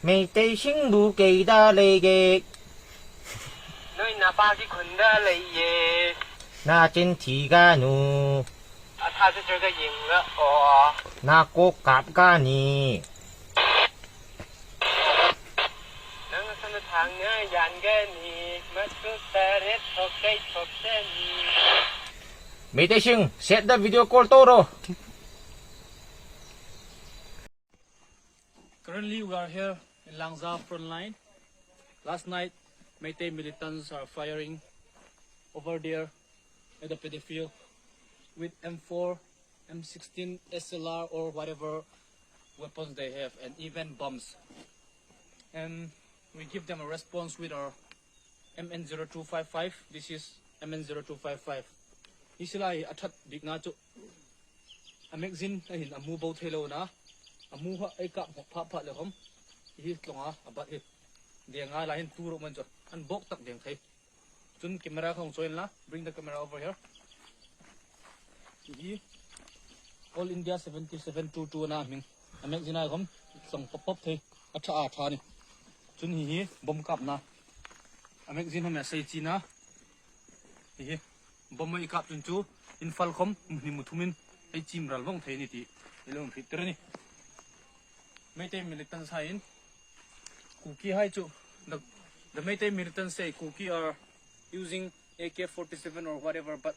Meitei-sinh kỳ đa lê ghê nơi nà ba cái quần đa lệ ye na trên thị ga nụ tha sẽ chơi cái gì nữa na cô cạp ga nì nâng sân thang nhá dàn cái nì mất cứ ta rét thuộc cái thuộc cái nì Meitei-sinh set the video call toro. Currently, we are here in Langza front line. Last night, Meitei militants are firing over there at the PD field with M4, M16, SLR, or whatever weapons they have, and even bombs. And we give them a response with our MN0255. This is MN0255. Isilai athat digna chu. Amexin ahin amu both hello na. Amu ha ay kap pha pha le hom hi tlonga abat hi denga la hin turo man jo an bok tak deng thai chun camera khong choin la bring the camera over here hi all India 7722 na ming amek jina khom song pop pop thai atha atha ni chun hi bom kap na amek jin hom sai chi na hi bom mai kap chun chu infal khom ni muthumin ai chim ral long thai ni ti ilong fitter ni Meitei militants hain Kuki hai chu the Meitei militants say Kuki are using AK-47 or whatever, but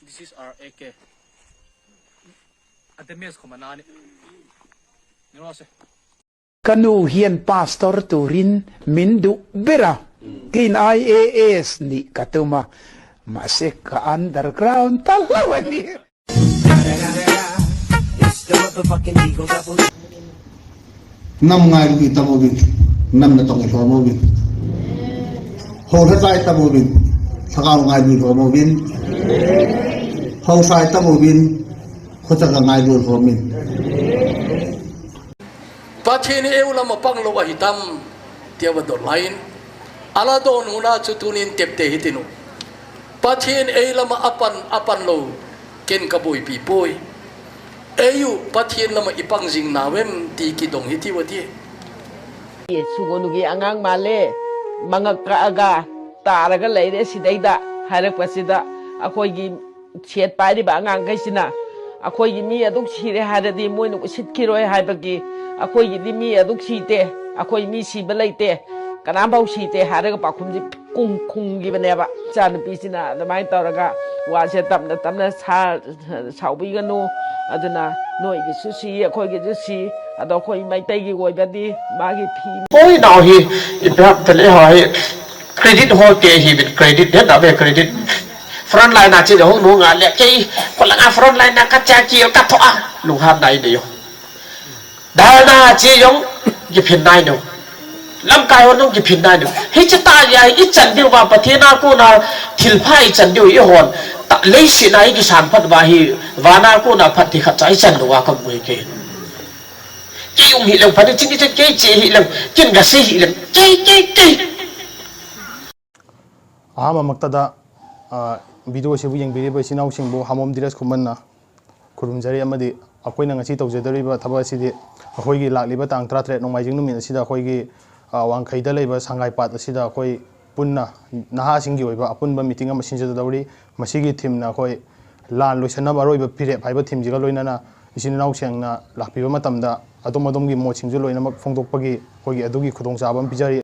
this is our AK. At the mes komanani. Nirose. Kanu hian pastor turin mindu bera kin IAS ni katuma masik ka underground talawani. Năm ngày bị tao mua bình, năm là tổng cái số mua bình, hồ hết lại tao mua bình, sau ngày bị số mua bình, hồ sai tao mua bình, có chắc là ngày bị số bình. Patin eu lama pang lo hitam tiawa do lain, ala do nuna chutunin tepte hitinu. Patin ei lama apan lo ken kaboi pipoi. Ayu patien lama ipang jing nawem ti kidong hiti wati. Sugonugi angang male mangaka aga taraga leire sidaida harak pasida akoigi chet pai ba angang kaisina akoigi mi aduk sire haradi moinu sitkiroi haibagi akoigi di mi aduk site akoi mi siba leite kanam bau site haraga pakhumji kung gibaneba chan pisina damai taraga wase tamna saubi ganu aduna noi gi susi akhoi gi si ado khoi Meitei gi goibadi magi phi oi now he ibrap tele hai credit ho ke hi bit credit de da be credit front line na chi de ho nu nga le ke kolang a front line na ka cha ki ka tho a lu ha dai de yo da na chi yong gi phin nai no lam kai hon gi phin nai no hi cha ta ya i chan diu ba pathina ko na thil phai chan diu i hon ta lei si nai gi san phat ba hi wana ko na phat thi kha chai chan do wa ka mui ke ki hi lang phat chi ke chi hi lang kin ga se hi lang ke ahama maktada video se bu yeng biri ba sinau sing bu hamom diras khumanna khurum jari amadi akoina ngasi tawjedariba thaba asidi akhoi gi lakliba tang 33 nongmaijing numin asida akhoi gi wangkhaida leiba sangai pat asida akhoi punna naha singi oiba apunba meeting ama sinjada dawri masigi thimna akhoi lan loisana baroiba pire phaiba thimjiga loinana isinau sengna lakpiba matamda adom gi mo singju loina mak phongdokpagi akhoi gi adugi khudong chabam pijari